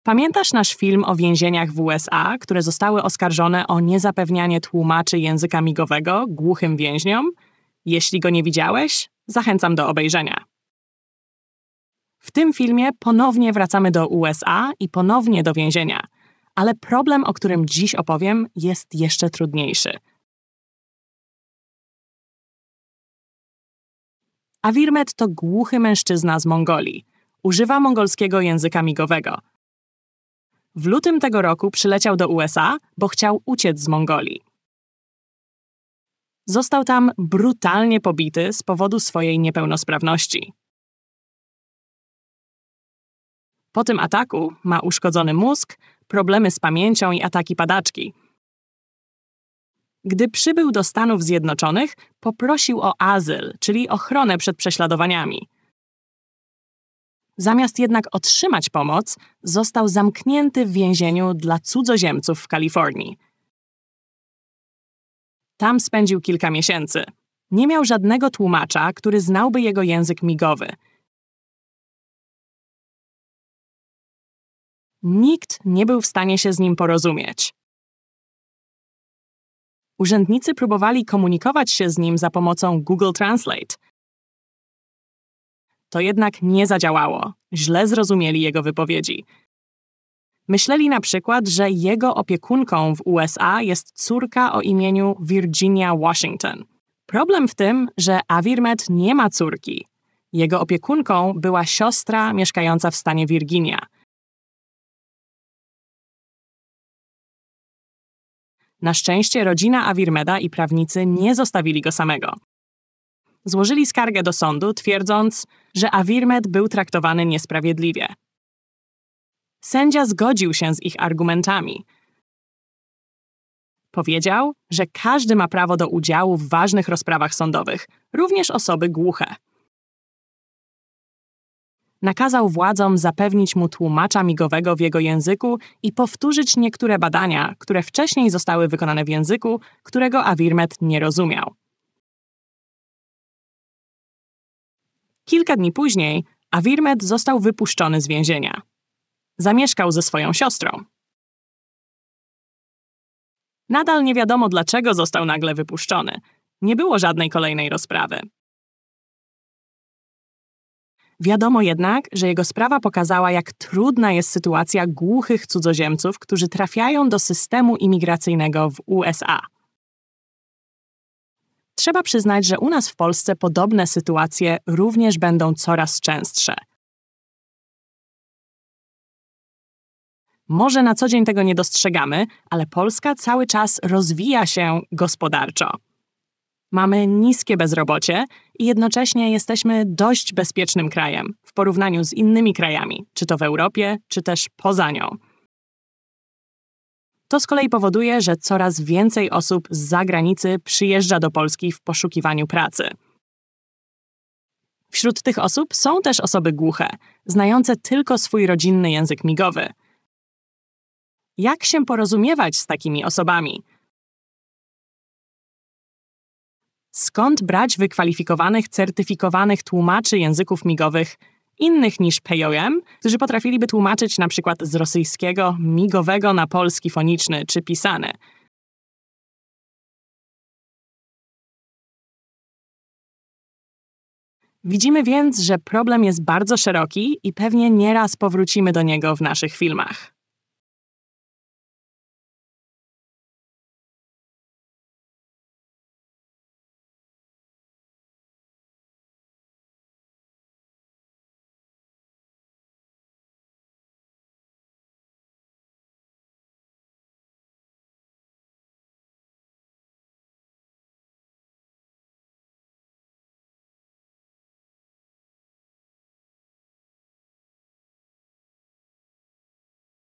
Pamiętasz nasz film o więzieniach w USA, które zostały oskarżone o niezapewnianie tłumaczy języka migowego głuchym więźniom? Jeśli go nie widziałeś, zachęcam do obejrzenia. W tym filmie ponownie wracamy do USA i ponownie do więzienia, ale problem, o którym dziś opowiem, jest jeszcze trudniejszy. Avirmed to głuchy mężczyzna z Mongolii. Używa mongolskiego języka migowego. W lutym tego roku przyleciał do USA, bo chciał uciec z Mongolii. Został tam brutalnie pobity z powodu swojej niepełnosprawności. Po tym ataku ma uszkodzony mózg, problemy z pamięcią i ataki padaczki. Gdy przybył do Stanów Zjednoczonych, poprosił o azyl, czyli ochronę przed prześladowaniami. Zamiast jednak otrzymać pomoc, został zamknięty w więzieniu dla cudzoziemców w Kalifornii. Tam spędził kilka miesięcy. Nie miał żadnego tłumacza, który znałby jego język migowy. Nikt nie był w stanie się z nim porozumieć. Urzędnicy próbowali komunikować się z nim za pomocą Google Translate. To jednak nie zadziałało. Źle zrozumieli jego wypowiedzi. Myśleli na przykład, że jego opiekunką w USA jest córka o imieniu Virginia Washington. Problem w tym, że Avirmed nie ma córki. Jego opiekunką była siostra mieszkająca w stanie Virginia. Na szczęście rodzina Avirmeda i prawnicy nie zostawili go samego. Złożyli skargę do sądu, twierdząc, że Avirmed był traktowany niesprawiedliwie. Sędzia zgodził się z ich argumentami. Powiedział, że każdy ma prawo do udziału w ważnych rozprawach sądowych, również osoby głuche. Nakazał władzom zapewnić mu tłumacza migowego w jego języku i powtórzyć niektóre badania, które wcześniej zostały wykonane w języku, którego Avirmed nie rozumiał. Kilka dni później Avirmed został wypuszczony z więzienia. Zamieszkał ze swoją siostrą. Nadal nie wiadomo, dlaczego został nagle wypuszczony. Nie było żadnej kolejnej rozprawy. Wiadomo jednak, że jego sprawa pokazała, jak trudna jest sytuacja głuchych cudzoziemców, którzy trafiają do systemu imigracyjnego w USA. Trzeba przyznać, że u nas w Polsce podobne sytuacje również będą coraz częstsze. Może na co dzień tego nie dostrzegamy, ale Polska cały czas rozwija się gospodarczo. Mamy niskie bezrobocie i jednocześnie jesteśmy dość bezpiecznym krajem w porównaniu z innymi krajami, czy to w Europie, czy też poza nią. To z kolei powoduje, że coraz więcej osób z zagranicy przyjeżdża do Polski w poszukiwaniu pracy. Wśród tych osób są też osoby głuche, znające tylko swój rodzinny język migowy. Jak się porozumiewać z takimi osobami? Skąd brać wykwalifikowanych, certyfikowanych tłumaczy języków migowych innych niż POM, którzy potrafiliby tłumaczyć na przykład z rosyjskiego migowego na polski foniczny czy pisany? Widzimy więc, że problem jest bardzo szeroki i pewnie nieraz powrócimy do niego w naszych filmach.